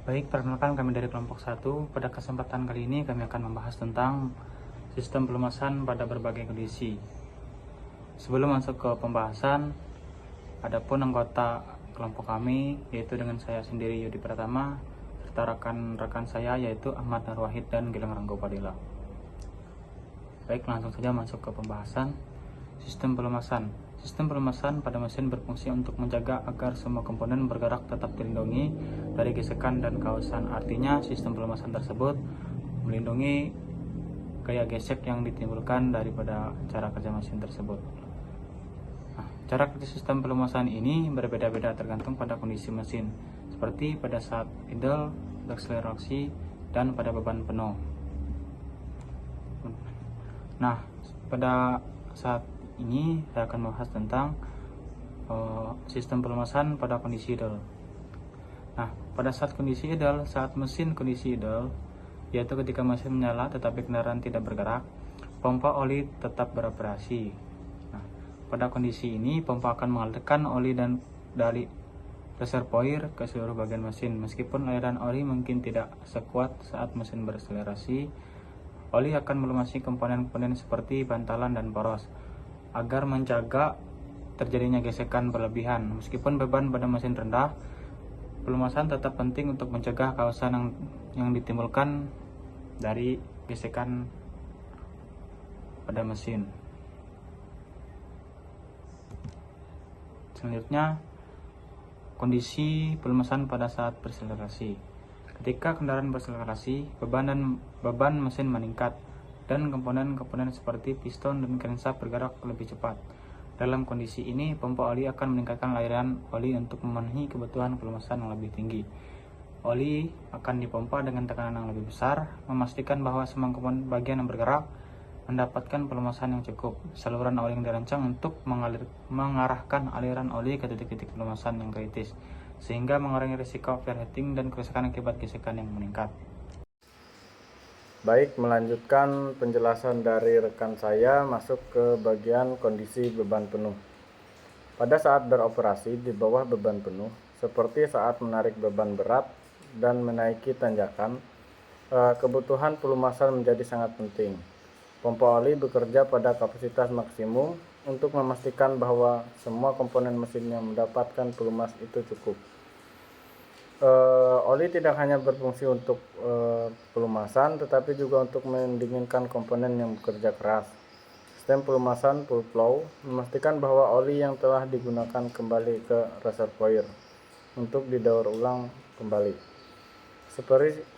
Baik, perkenalkan kami dari kelompok 1. Pada kesempatan kali ini kami akan membahas tentang sistem pelumasan pada berbagai kondisi. Sebelum masuk ke pembahasan, adapun anggota kelompok kami yaitu dengan saya sendiri Yudi Pratama serta rekan-rekan saya yaitu Ahmad Narwahid dan Gilang Ranggo Padilla. Baik, langsung saja masuk ke pembahasan. Sistem pelumasan. Sistem pelumasan pada mesin berfungsi untuk menjaga agar semua komponen bergerak tetap terlindungi dari gesekan dan kawasan. Artinya, sistem pelumasan tersebut melindungi gaya gesek yang ditimbulkan daripada cara kerja mesin tersebut. Nah, cara kerja sistem pelumasan ini berbeda-beda tergantung pada kondisi mesin, seperti pada saat idle, akselerasi, dan pada beban penuh. Nah, pada saat ini saya akan membahas tentang sistem pelumasan pada kondisi idle. Nah, pada saat kondisi idle, saat mesin kondisi idle, yaitu ketika mesin menyala tetapi kendaraan tidak bergerak, pompa oli tetap beroperasi. Nah, pada kondisi ini pompa akan mengalirkan oli dan dari reservoir ke seluruh bagian mesin. Meskipun aliran oli mungkin tidak sekuat saat mesin berakselerasi, oli akan melumasi komponen-komponen seperti bantalan dan poros agar mencegah terjadinya gesekan berlebihan. Meskipun beban pada mesin rendah, pelumasan tetap penting untuk mencegah kawasan yang ditimbulkan dari gesekan pada mesin. Selanjutnya, kondisi pelumasan pada saat berselerasi. Ketika kendaraan berselerasi, beban mesin meningkat dan komponen-komponen seperti piston dan crankshaft bergerak lebih cepat. Dalam kondisi ini, pompa oli akan meningkatkan aliran oli untuk memenuhi kebutuhan pelumasan yang lebih tinggi. Oli akan dipompa dengan tekanan yang lebih besar, memastikan bahwa semua komponen bagian yang bergerak mendapatkan pelumasan yang cukup. Saluran oli yang dirancang untuk mengarahkan aliran oli ke titik-titik pelumasan yang kritis, sehingga mengurangi risiko overheating dan kerusakan akibat gesekan yang meningkat. Baik, melanjutkan penjelasan dari rekan saya masuk ke bagian kondisi beban penuh. Pada saat beroperasi di bawah beban penuh, seperti saat menarik beban berat dan menaiki tanjakan, kebutuhan pelumasan menjadi sangat penting. Pompa oli bekerja pada kapasitas maksimum untuk memastikan bahwa semua komponen mesin yang mendapatkan pelumas itu cukup. Oli tidak hanya berfungsi untuk pelumasan, tetapi juga untuk mendinginkan komponen yang bekerja keras. Sistem pelumasan full flow memastikan bahwa oli yang telah digunakan kembali ke reservoir untuk didaur ulang kembali,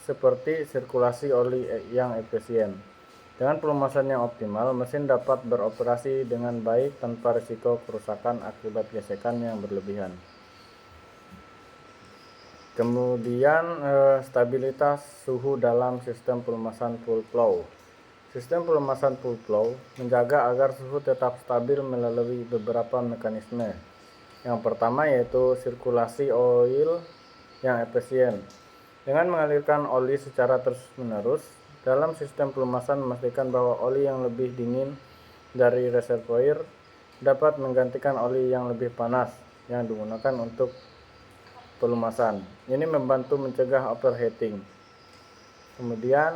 seperti sirkulasi oli yang efisien. Dengan pelumasan yang optimal, mesin dapat beroperasi dengan baik tanpa risiko kerusakan akibat gesekan yang berlebihan. Kemudian stabilitas suhu dalam sistem pelumasan full flow. Sistem pelumasan full flow menjaga agar suhu tetap stabil melalui beberapa mekanisme. Yang pertama yaitu sirkulasi oil yang efisien. Dengan mengalirkan oli secara terus-menerus, dalam sistem pelumasan memastikan bahwa oli yang lebih dingin dari reservoir dapat menggantikan oli yang lebih panas yang digunakan untuk pelumasan. Ini membantu mencegah overheating. Kemudian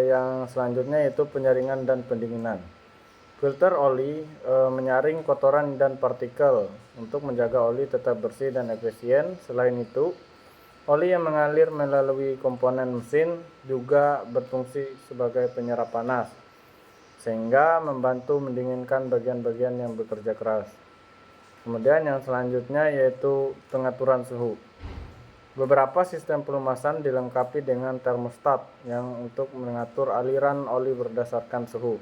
yang selanjutnya yaitu penyaringan dan pendinginan. Filter oli menyaring kotoran dan partikel untuk menjaga oli tetap bersih dan efisien. Selain itu, oli yang mengalir melalui komponen mesin juga berfungsi sebagai penyerap panas, sehingga membantu mendinginkan bagian-bagian yang bekerja keras. Kemudian yang selanjutnya yaitu pengaturan suhu. Beberapa sistem pelumasan dilengkapi dengan termostat yang untuk mengatur aliran oli berdasarkan suhu.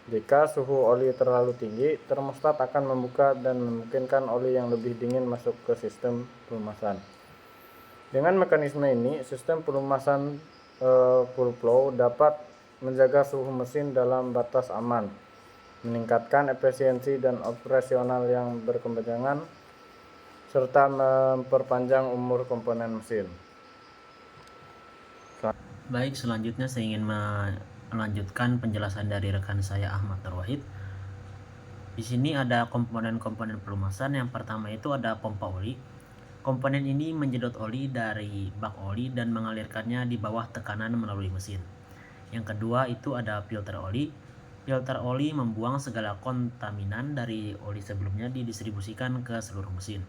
Jika suhu oli terlalu tinggi, termostat akan membuka dan memungkinkan oli yang lebih dingin masuk ke sistem pelumasan. Dengan mekanisme ini, sistem pelumasan full flow dapat menjaga suhu mesin dalam batas aman, meningkatkan efisiensi dan operasional yang berkepanjangan, serta memperpanjang umur komponen mesin. Baik, selanjutnya saya ingin melanjutkan penjelasan dari rekan saya Ahmad Narwahid. Di sini ada komponen-komponen pelumasan. Yang pertama itu ada pompa oli. Komponen ini menjedot oli dari bak oli dan mengalirkannya di bawah tekanan melalui mesin. Yang kedua itu ada filter oli. Filter oli membuang segala kontaminan dari oli sebelumnya didistribusikan ke seluruh mesin.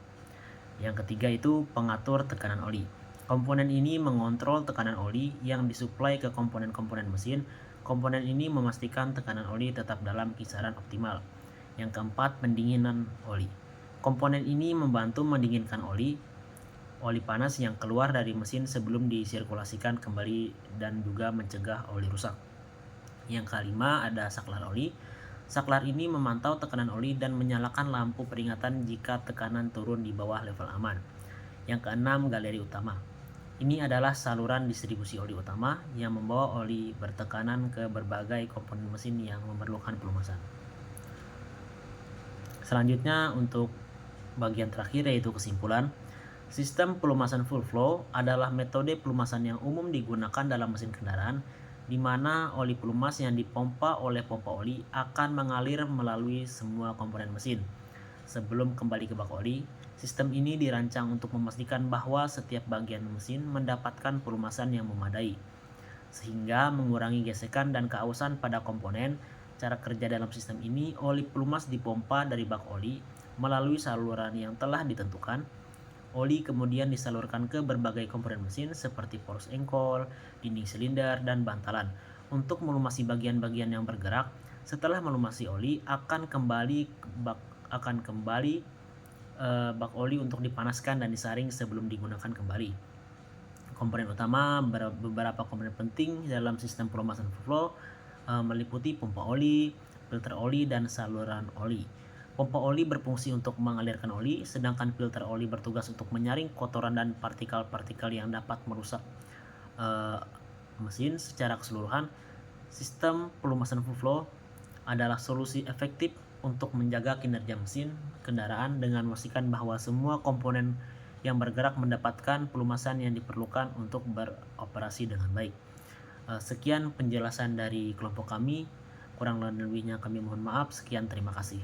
Yang ketiga itu pengatur tekanan oli. Komponen ini mengontrol tekanan oli yang disuplai ke komponen-komponen mesin. Komponen ini memastikan tekanan oli tetap dalam kisaran optimal. Yang keempat, pendinginan oli. Komponen ini membantu mendinginkan oli panas yang keluar dari mesin sebelum disirkulasikan kembali dan juga mencegah oli rusak. Yang kelima ada saklar oli. Saklar ini memantau tekanan oli dan menyalakan lampu peringatan jika tekanan turun di bawah level aman. Yang keenam, galeri utama. Ini adalah saluran distribusi oli utama yang membawa oli bertekanan ke berbagai komponen mesin yang memerlukan pelumasan. Selanjutnya untuk bagian terakhir yaitu kesimpulan. Sistem pelumasan full flow adalah metode pelumasan yang umum digunakan dalam mesin kendaraan di mana oli pelumas yang dipompa oleh pompa oli akan mengalir melalui semua komponen mesin. Sebelum kembali ke bak oli, sistem ini dirancang untuk memastikan bahwa setiap bagian mesin mendapatkan pelumasan yang memadai, sehingga mengurangi gesekan dan keausan pada komponen. Cara kerja dalam sistem ini, oli pelumas dipompa dari bak oli melalui saluran yang telah ditentukan. Oli kemudian disalurkan ke berbagai komponen mesin seperti poros engkol, dinding silinder, dan bantalan untuk melumasi bagian-bagian yang bergerak. Setelah melumasi oli, akan kembali bak oli untuk dipanaskan dan disaring sebelum digunakan kembali. Komponen utama beberapa komponen penting dalam sistem pelumasan full flow meliputi pompa oli, filter oli, dan saluran oli. Pompa oli berfungsi untuk mengalirkan oli, sedangkan filter oli bertugas untuk menyaring kotoran dan partikel-partikel yang dapat merusak mesin. Secara keseluruhan, sistem pelumasan full flow adalah solusi efektif untuk menjaga kinerja mesin kendaraan dengan memastikan bahwa semua komponen yang bergerak mendapatkan pelumasan yang diperlukan untuk beroperasi dengan baik. Sekian penjelasan dari kelompok kami, kurang lebihnya kami mohon maaf. Sekian, terima kasih.